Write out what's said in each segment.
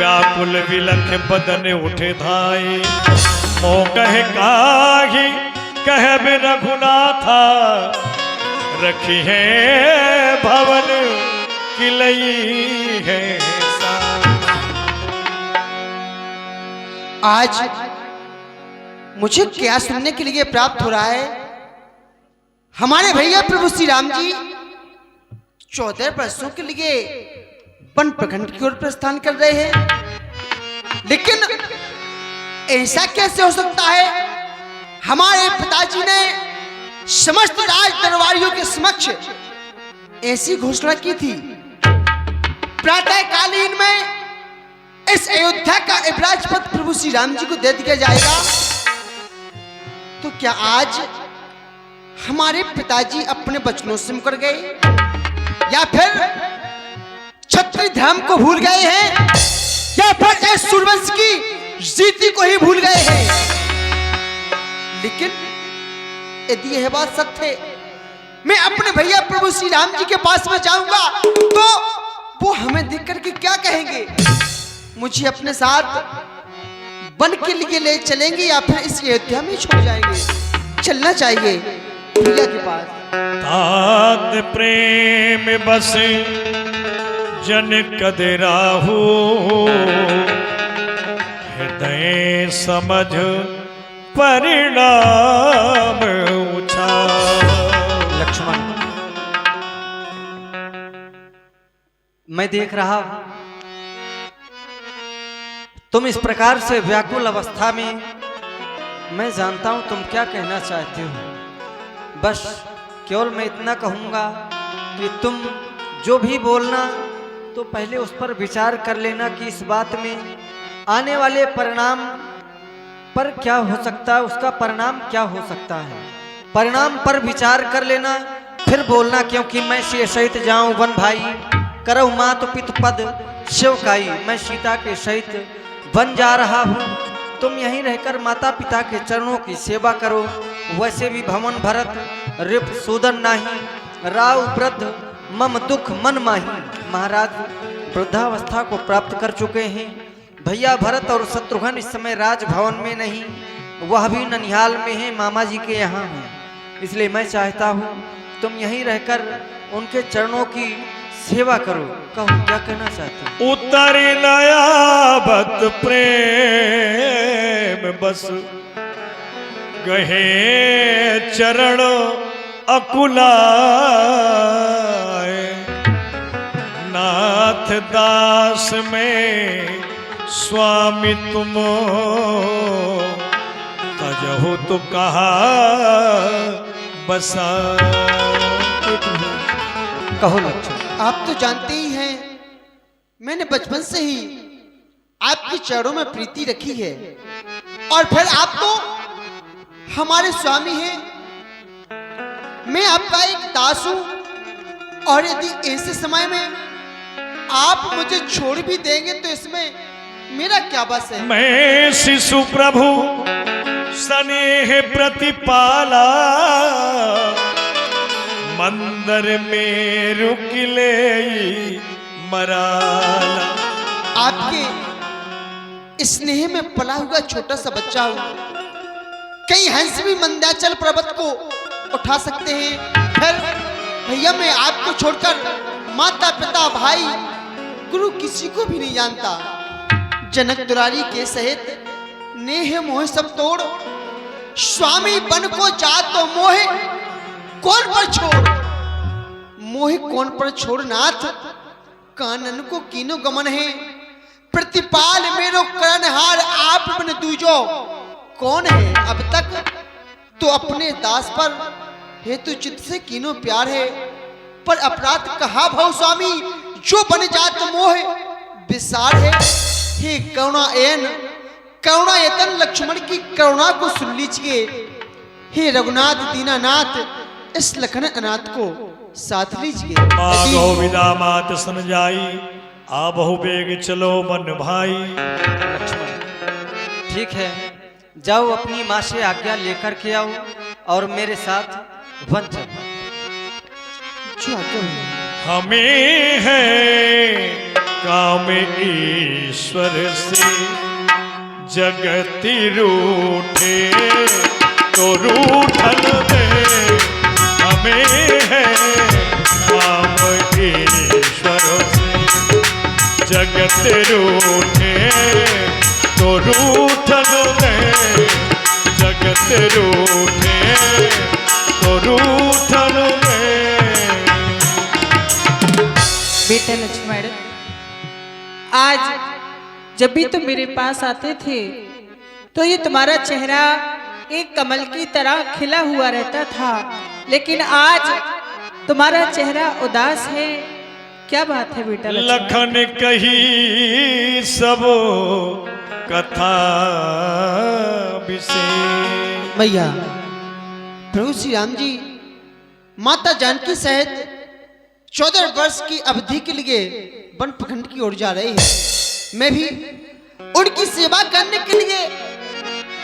व्याकुल विलख बदन उठे धाई, मोह कहे काही कह बे रघुनाथा, रखी है भवन किलई है। आज मुझे क्या सुनने के लिए प्राप्त हो रहा है? हमारे भैया प्रभु श्री राम जी 14 वर्षों के लिए वन प्रखंड की ओर प्रस्थान कर रहे हैं, लेकिन ऐसा कैसे हो सकता है? हमारे पिताजी ने समस्त राज दरबारियों के समक्ष ऐसी घोषणा की थी, प्रातःकालीन में इस अयोध्या का राजपथ प्रभु श्री राम जी को दे दिया जाएगा। तो क्या आज हमारे पिताजी अपने वचनों से मुकर गए, या फिर क्षत्रिय धर्म को भूल गए हैं, या फिर इस सूर्यवंश की रीति को ही भूल गए हैं? लेकिन यदि यह बात सत्य है, मैं अपने भैया प्रभु श्री राम जी के पास में जाऊंगा तो वो हमें देख करके क्या कहेंगे? मुझे अपने साथ वन के लिए ले चलेंगे या फिर इस अयोध्या में छोड़ जाएंगे? चलना चाहिए भैया के पास। तात प्रेम बस जन कदराहू, हृदय समझ परिणाम उछा। लक्ष्मण, मैं देख रहा हूं तुम इस प्रकार से व्याकुल अवस्था में, मैं जानता हूं तुम क्या कहना चाहते हो। बस केवल मैं इतना कहूंगा कि तुम जो भी बोलना तो पहले उस पर विचार कर लेना कि इस बात में आने वाले परिणाम पर क्या हो सकता है, उसका परिणाम क्या हो सकता है। परिणाम पर विचार कर लेना फिर बोलना, क्योंकि मैं से सहित जाऊं वन भाई, करहु मात पितु पद शिवकाई। मैं सीता के सहित वन जा रहा हूँ, तुम यहीं रहकर माता पिता के चरणों की सेवा करो। वैसे भी भवन भरत रिप सूदन नाही, राव वृद्ध मम दुख मन माही। महाराज वृद्धावस्था को प्राप्त कर चुके हैं। भैया भरत और शत्रुघ्न इस समय राजभवन में नहीं, वह भी ननिहाल में है, मामा जी के यहाँ हैं। इसलिए मैं चाहता हूँ तुम यहीं रहकर उनके चरणों की सेवा करो। कहो क्या कहना चाहते हो? उतर नयाबत प्रेम बस गहे चरण अकुलाए, नाथ दास में स्वामी तुम तजहु तो कहा बसा। कहो लक्ष्मण। आप तो जानते ही हैं मैंने बचपन से ही आपके चरणों में प्रीति रखी है, और फिर आप तो हमारे स्वामी हैं, मैं आपका एक दास हूं, और यदि ऐसे समय में आप मुझे छोड़ भी देंगे तो इसमें मेरा क्या बस है? मैं शिशु प्रभु स्नेह प्रतिपाला, मंदिर में रुकिले मराला। आपके स्नेह में पला हुआ छोटा सा बच्चा हूं, कहीं हंस भी मंदाचल पर्वत को उठा सकते हैं। फिर भैया मैं आपको छोड़कर माता पिता भाई गुरु किसी को भी नहीं जानता। जनक दुलारी के सहित नेह मोह सब तोड़, स्वामी बन को जा तो मोह कौन पर छोड़, मोह कौन पर छोड़ नाथ, कानन को कीनो गमन है। प्रतिपाल मेरो करणहार आप बिन दूजो कौन है। अब तक तो अपने दास पर हेतु चित्त से कीनो प्यार है, पर अपराध कहा भव स्वामी, जो बन जात मोह विसार है। हे करुणा एन करुणा यतन लक्ष्मण की करुणा को सुन लीजिए। हे रघुनाथ दीनानाथ इस लखन अनाथ को साथ लीजिए। गोविदा मात सन जाई, आ बहु बेग चलो मन भाई। लक्ष्मण ठीक है, जाओ अपनी माँ से आज्ञा लेकर के आओ और मेरे साथ वन चलो। हमें है काम ईश्वर से जगति रूठे तो रूठल दे हमें है काम ईश्वर से जगत रूठे तो रूठल दे जगत रूठे तो रूठल दे। बेटा लक्ष्मण, आज जब भी तुम मेरे पास आते थे तो ये तुम्हारा चेहरा एक कमल की तरह खिला हुआ रहता था, लेकिन आज तुम्हारा चेहरा उदास है। क्या बात है बेटा लक्ष्मण? लखन कही सब कथा विशेष। भैया प्रभु श्री राम जी माता जानकी सहित 14 वर्ष की अवधि के लिए वन प्रखंड की ओर जा रहे हैं। मैं भी उनकी सेवा करने के लिए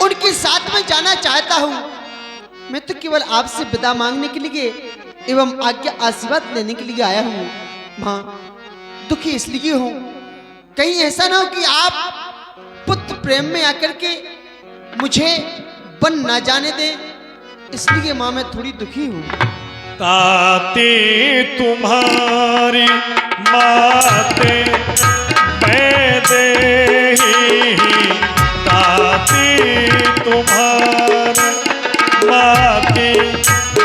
उनके साथ में जाना चाहता हूँ। मैं तो केवल आपसे विदा मांगने के लिए एवं आज्ञा आशीर्वाद लेने के लिए आया हूँ। माँ दुखी इसलिए हूँ, कहीं ऐसा ना हो कि आप पुत्र प्रेम में आकर के मुझे वन ना जाने दे, इसलिए माँ मैं थोड़ी दुखी हूँ। ताती तुम्हारी माते मैं देही ताती तुम्हारी माते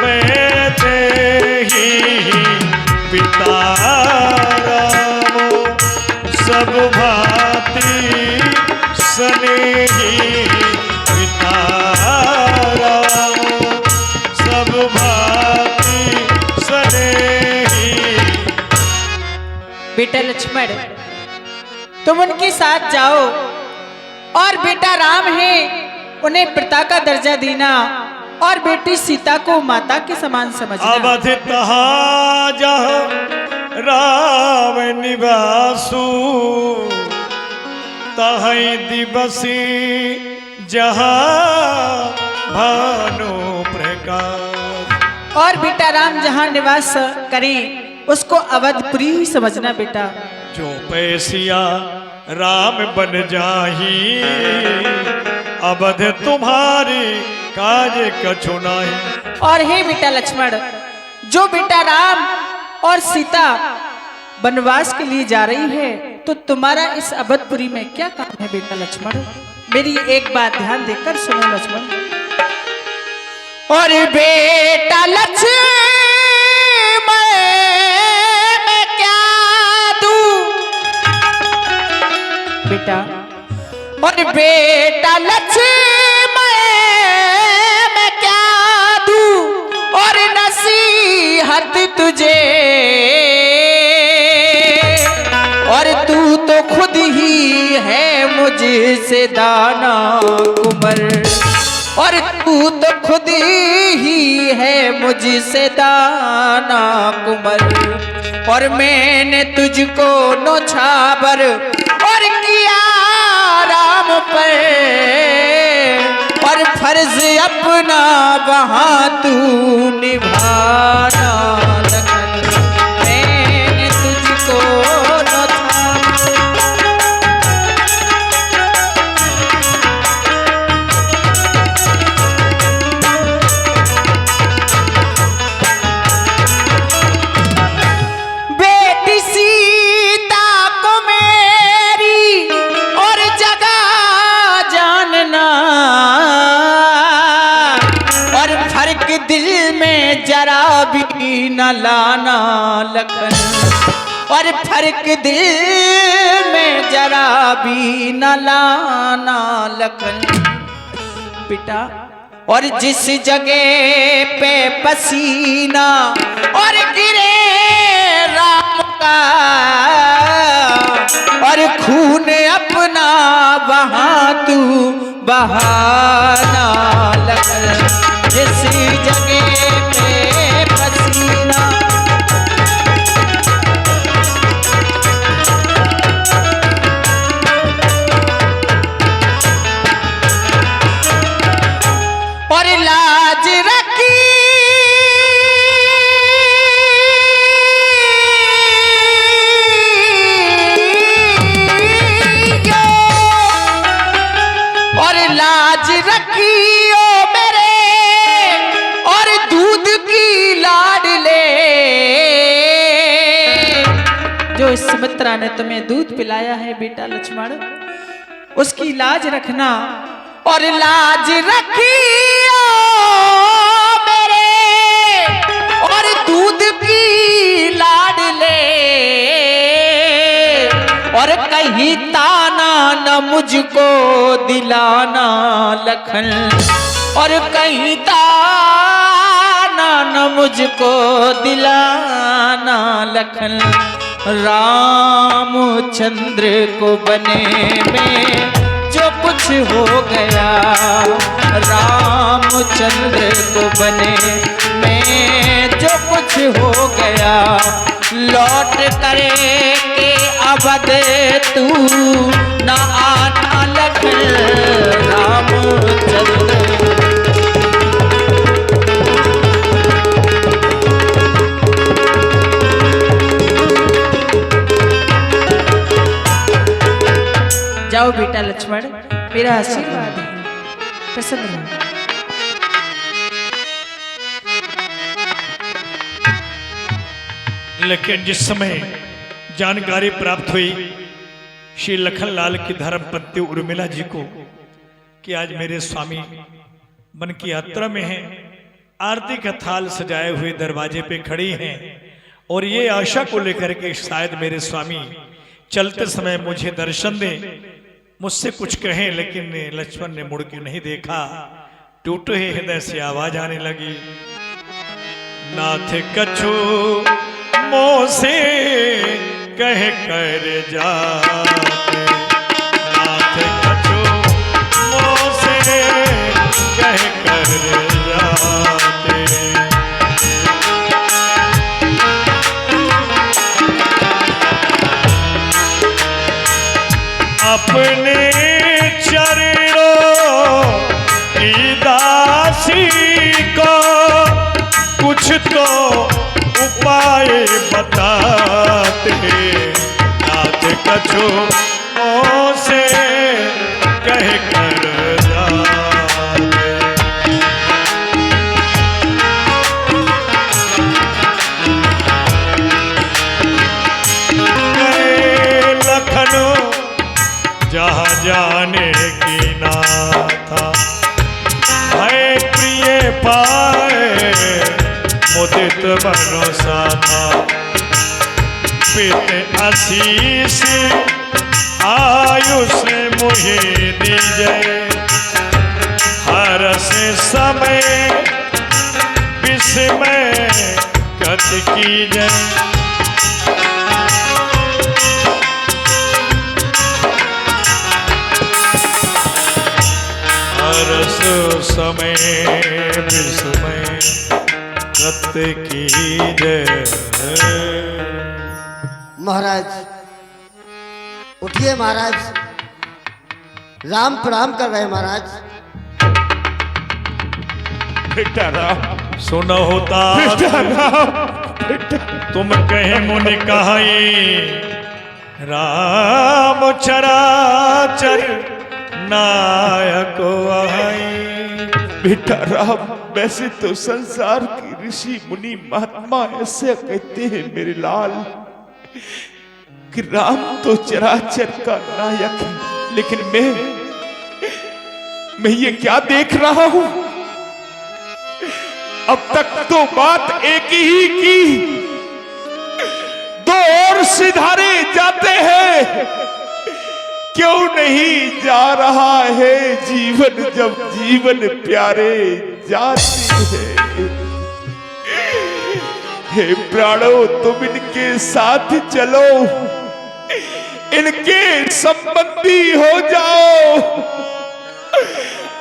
मैं देही पिता राम सब भांति स्नेही पिता राम सब भांति स्नेही। बेटा लक्ष्मण, तुम उनके साथ जाओ और बेटा राम है उन्हें पिता का दर्जा देना और बेटी सीता को माता के समान समझना। अवध तहाँ जह राम निवासु तहै दिवसी जहाँ भानु प्रकाश। और बेटा राम जहाँ निवास करें उसको अवधपुरी ही समझना बेटा। जो पैसिया राम बन जाही अवध तुम्हारी काज कछु नाही। और हे बेटा लक्ष्मण, जो बेटा राम और सीता वनवास के लिए जा रही है तो तुम्हारा इस अवधपुरी में क्या काम है बेटा लक्ष्मण? मेरी एक बात ध्यान देकर सुनो लक्ष्मण। और बेटा लक्ष्मण मैं क्या दूं बेटा, और बेटा लक्ष्मण मैं क्या दूं और नसीहत तुझे, और तू तो खुद ही है मुझसे दाना कुंवर, और तू तो खुद ही है मुझसे दाना कुंवर, और मैंने तुझको नौछावर और किया राम पर, और फर्ज अपना वहां तू निभाना लखन, मैंने तुझको बेटी सीता को मेरी और जगह जानना, और फर्क दिल में जरा भी न लाना लखन, और फर्क दिल में जरा भी न लाना लखन बेटा। और जिस जगह पे पसीना और गिरे राम का, और खून अपना वहां तू बहाना लखन, जिस जगह पे पसीना। और लाज रखी सुमित्रा ने तुम्हें दूध पिलाया है बेटा लक्ष्मण, उसकी लाज रखना और लाज रखियो मेरे, और दूध की लाड ले, और कहीं ताना न मुझको दिलाना लखन, और कहीं ताना न मुझको दिलाना लखन। रामचंद्र को बने में जो कुछ हो गया, रामचंद्र को बने में जो कुछ हो गया, लौट करे के अवध तू न आना लखन। रामचंद्र जाओ बेटा लक्ष्मण, मेरा आशीर्वाद है, प्रसन्न रहो। लेकिन जिस समय जानकारी प्राप्त हुई श्री लखनलाल की धर्मपत्नी उर्मिला जी को कि आज मेरे स्वामी मन की यात्रा में हैं, आरती का थाल सजाए हुए दरवाजे पे खड़ी हैं और ये आशा को लेकर के शायद मेरे स्वामी चलते समय मुझे दर्शन दें, मुझसे कुछ कहें, लेकिन लक्ष्मण ने मुड़ के नहीं देखा। टूटे हृदय से आवाज आने लगी, नाथ कछु मोह से कह कर जाते, नाथ कछु मोह से कह कर जाते। अपने चरणों की दासी को कुछ तो उपाय बताते, नाथ कछु मोह से कह कर जाते। लखनऊ जहाँ जाने की ना था, भय प्रिय पाए मुदित भरोसा था। पित आशीष आयुष मुझे दीजिए, हर से समय विस्मय गत कीजिए। हरस समय विस्मय गत कीजिए। महाराज उठिए महाराज, राम प्रणाम कर रहे हैं महाराज। बेटा राम, सुनो होता बेटा राम, बेटा तुम कहे मुनि कहाई, राम चराचर नायक आई। बेटा राम, वैसे तो संसार की ऋषि मुनि महात्मा ऐसे कहते हैं मेरे लाल कि राम तो चराचर का नायक है, लेकिन मैं ये क्या देख रहा हूं? अब तक तो बात एक ही की, दो और सिधारे जाते हैं, क्यों नहीं जा रहा है जीवन जब जीवन प्यारे जाते हैं। हे प्राणो, तुम इनके साथ चलो, इनके संबंधी हो जाओ,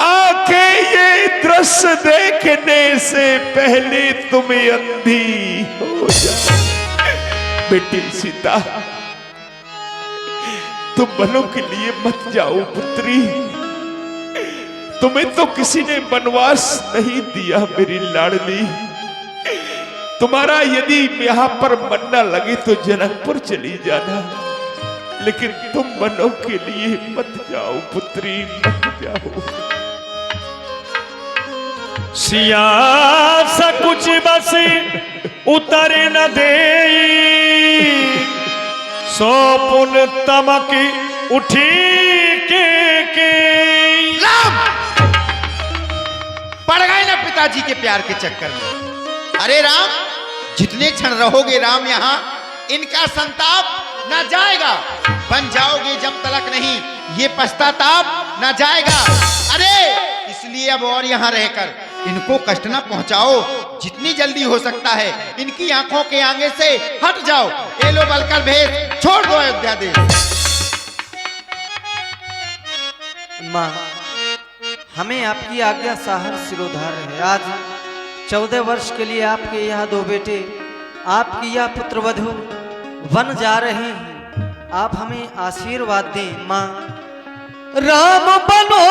आंखें ये दृश्य देखने से पहले तुम अंधी हो जाओ। बेटी सीता, तुम वनों के लिए मत जाओ पुत्री, तुम्हें तो किसी ने वनवास नहीं दिया मेरी लाडली। तुम्हारा यदि यहाँ पर मन न लगे तो जनकपुर चली जाना, लेकिन तुम वनों के लिए मत जाओ पुत्री, मत जाओ। सिया सकुच बस उतर न दे, सो पुन तमक उठी के राम पड़ गए ना पिताजी के प्यार के चक्कर में। अरे राम, जितने क्षण रहोगे राम यहाँ, इनका संताप ना जाएगा। बन जाओगे जब तलक नहीं, ये पश्चाताप ना जाएगा। अरे इसलिए अब और यहाँ रहकर इनको कष्ट ना पहुंचाओ। जितनी जल्दी हो सकता है इनकी आंखों के आगे से हट जाओ। ये लो बलकर भेद, छोड़ दो अयोध्या देश। माँ, हमें आपकी आज्ञा साहर सिरोधार है। आज 14 वर्ष के लिए आपके यहाँ 2 बेटे, आपकी यह पुत्रवधू वन जा रहे हैं। आप हमें आशीर्वाद दें माँ। राम बनो